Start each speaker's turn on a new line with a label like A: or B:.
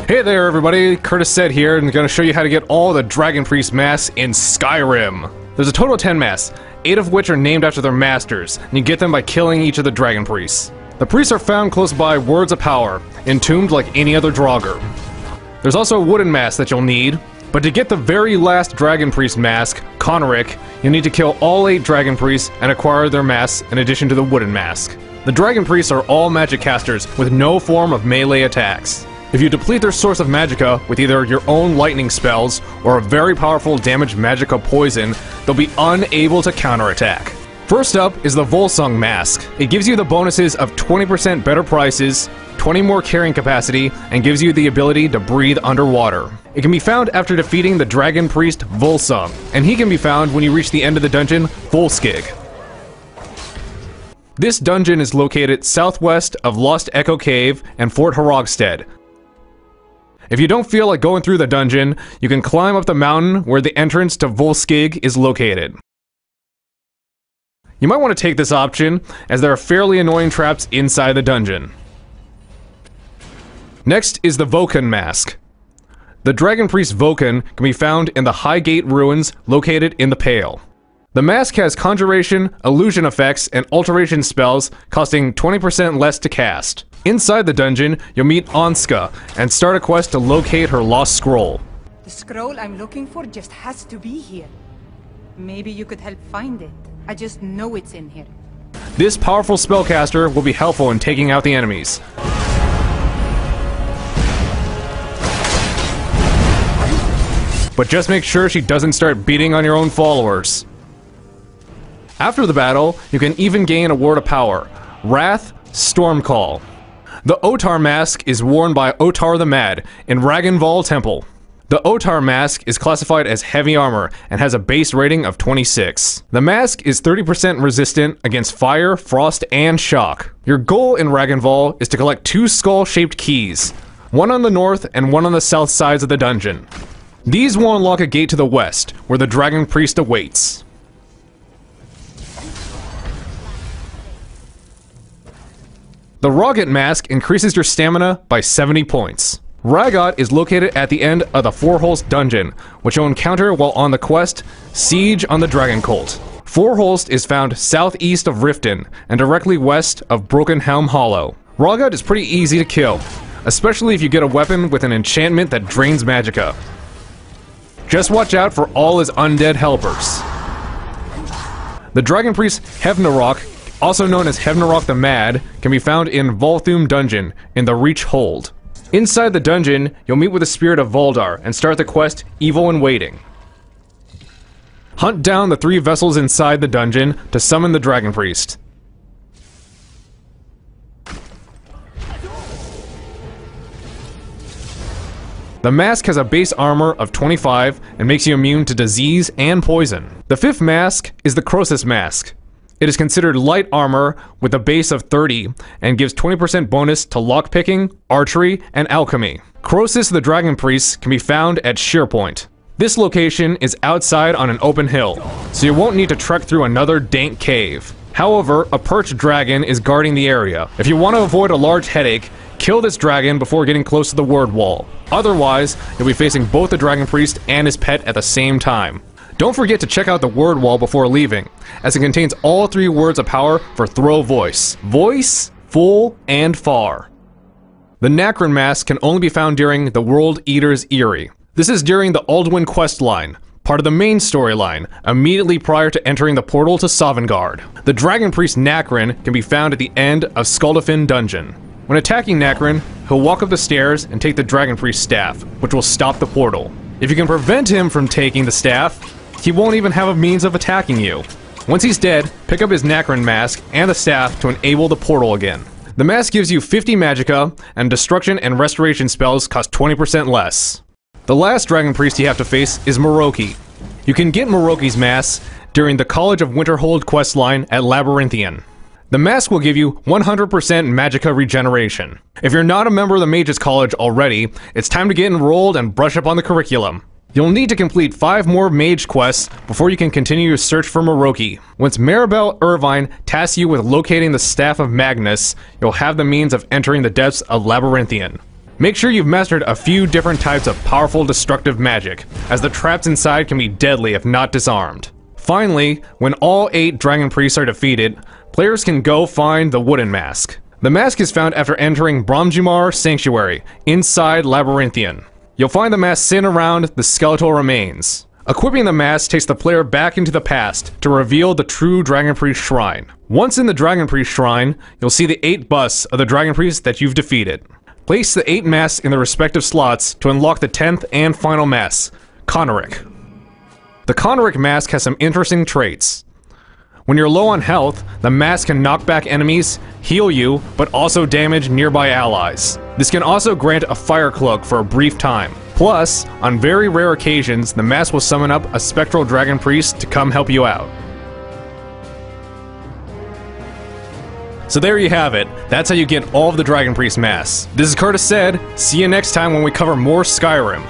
A: Hey there everybody, Curtis Said here, and I'm going to show you how to get all the Dragon Priest masks in Skyrim. There's a total of 10 masks, 8 of which are named after their masters, and you get them by killing each of the Dragon Priests. The priests are found close by Words of Power, entombed like any other Draugr. There's also a wooden mask that you'll need, but to get the very last Dragon Priest mask, Conoric, you'll need to kill all 8 Dragon Priests and acquire their masks in addition to the wooden mask. The Dragon Priests are all magic casters with no form of melee attacks. If you deplete their source of magicka with either your own lightning spells or a very powerful damage magicka poison, they'll be unable to counterattack. First up is the Volsung mask. It gives you the bonuses of 20% better prices, 20 more carrying capacity, and gives you the ability to breathe underwater. It can be found after defeating the Dragon Priest Volsung, and he can be found when you reach the end of the dungeon, Volskig. This dungeon is located southwest of Lost Echo Cave and Fort Harrogstead. If you don't feel like going through the dungeon, you can climb up the mountain where the entrance to Volskig is located. You might want to take this option, as there are fairly annoying traps inside the dungeon. Next is the Vokan mask. The Dragon Priest Vokan can be found in the Highgate ruins located in the Pale. The mask has conjuration, illusion effects, and alteration spells costing 20% less to cast. Inside the dungeon, you'll meet Onska and start a quest to locate her lost scroll.
B: The scroll I'm looking for just has to be here. Maybe you could help find it. I just know it's in here.
A: This powerful spellcaster will be helpful in taking out the enemies. But just make sure she doesn't start beating on your own followers. After the battle, you can even gain a word of power, Wrath, Stormcall. The Otar mask is worn by Otar the Mad in Ragnvald Temple. The Otar mask is classified as heavy armor and has a base rating of 26. The mask is 30% resistant against fire, frost, and shock. Your goal in Ragnvald is to collect 2 skull-shaped keys, one on the north and one on the south sides of the dungeon. These will unlock a gate to the west, where the Dragon Priest awaits. The Ragat mask increases your stamina by 70 points. Ragat is located at the end of the Forholst dungeon, which you'll encounter while on the quest Siege on the Dragon Cult. Forholst is found southeast of Riften and directly west of Broken Helm Hollow. Ragat is pretty easy to kill, especially if you get a weapon with an enchantment that drains magicka. Just watch out for all his undead helpers. The Dragon Priest Hevnarok, also known as Hevnarok the Mad, can be found in Volthum Dungeon in the Reach Hold. Inside the dungeon, you'll meet with the spirit of Voldar and start the quest Evil in Waiting. Hunt down the 3 vessels inside the dungeon to summon the Dragon Priest. The mask has a base armor of 25 and makes you immune to disease and poison. The 5th mask is the Croesus mask. It is considered light armor with a base of 30 and gives 20% bonus to lockpicking, archery, and alchemy. Croesus the Dragon Priest can be found at Shearpoint. This location is outside on an open hill, so you won't need to trek through another dank cave. However, a perched dragon is guarding the area. If you want to avoid a large headache, kill this dragon before getting close to the word wall. Otherwise, you'll be facing both the Dragon Priest and his pet at the same time. Don't forget to check out the word wall before leaving, as it contains all 3 words of power for Throw Voice. Voice, Full, and Far. The Nacron mask can only be found during the World Eater's Eyrie. This is during the Aldwyn quest line, part of the main storyline, immediately prior to entering the portal to Sovngarde. The Dragon Priest Nacron can be found at the end of Skuldafin Dungeon. When attacking Nacron, he'll walk up the stairs and take the Dragon Priest staff, which will stop the portal. If you can prevent him from taking the staff, he won't even have a means of attacking you. Once he's dead, pick up his Nacron mask and the staff to enable the portal again. The mask gives you 50 magicka, and destruction and restoration spells cost 20% less. The last Dragon Priest you have to face is Moroki. You can get Moroki's mask during the College of Winterhold questline at Labyrinthian. The mask will give you 100% magicka regeneration. If you're not a member of the Mages College already, it's time to get enrolled and brush up on the curriculum. You'll need to complete 5 more mage quests before you can continue your search for Moroki. Once Maribel Irvine tasks you with locating the Staff of Magnus, you'll have the means of entering the depths of Labyrinthian. Make sure you've mastered a few different types of powerful destructive magic, as the traps inside can be deadly if not disarmed. Finally, when all 8 dragon priests are defeated, players can go find the wooden mask. The mask is found after entering Bromjumar Sanctuary, inside Labyrinthian. You'll find the mask sitting around the skeletal remains. Equipping the mask takes the player back into the past to reveal the true Dragon Priest Shrine. Once in the Dragon Priest Shrine, you'll see the 8 busts of the Dragon Priests that you've defeated. Place the 8 masks in their respective slots to unlock the 10th and final mask, Konnerik. The Konnerik mask has some interesting traits. When you're low on health, the mask can knock back enemies, heal you, but also damage nearby allies. This can also grant a fire cloak for a brief time. Plus, on very rare occasions, the mask will summon up a spectral dragon priest to come help you out. So there you have it. That's how you get all of the Dragon Priest masks. This is Curtis said, see you next time when we cover more Skyrim.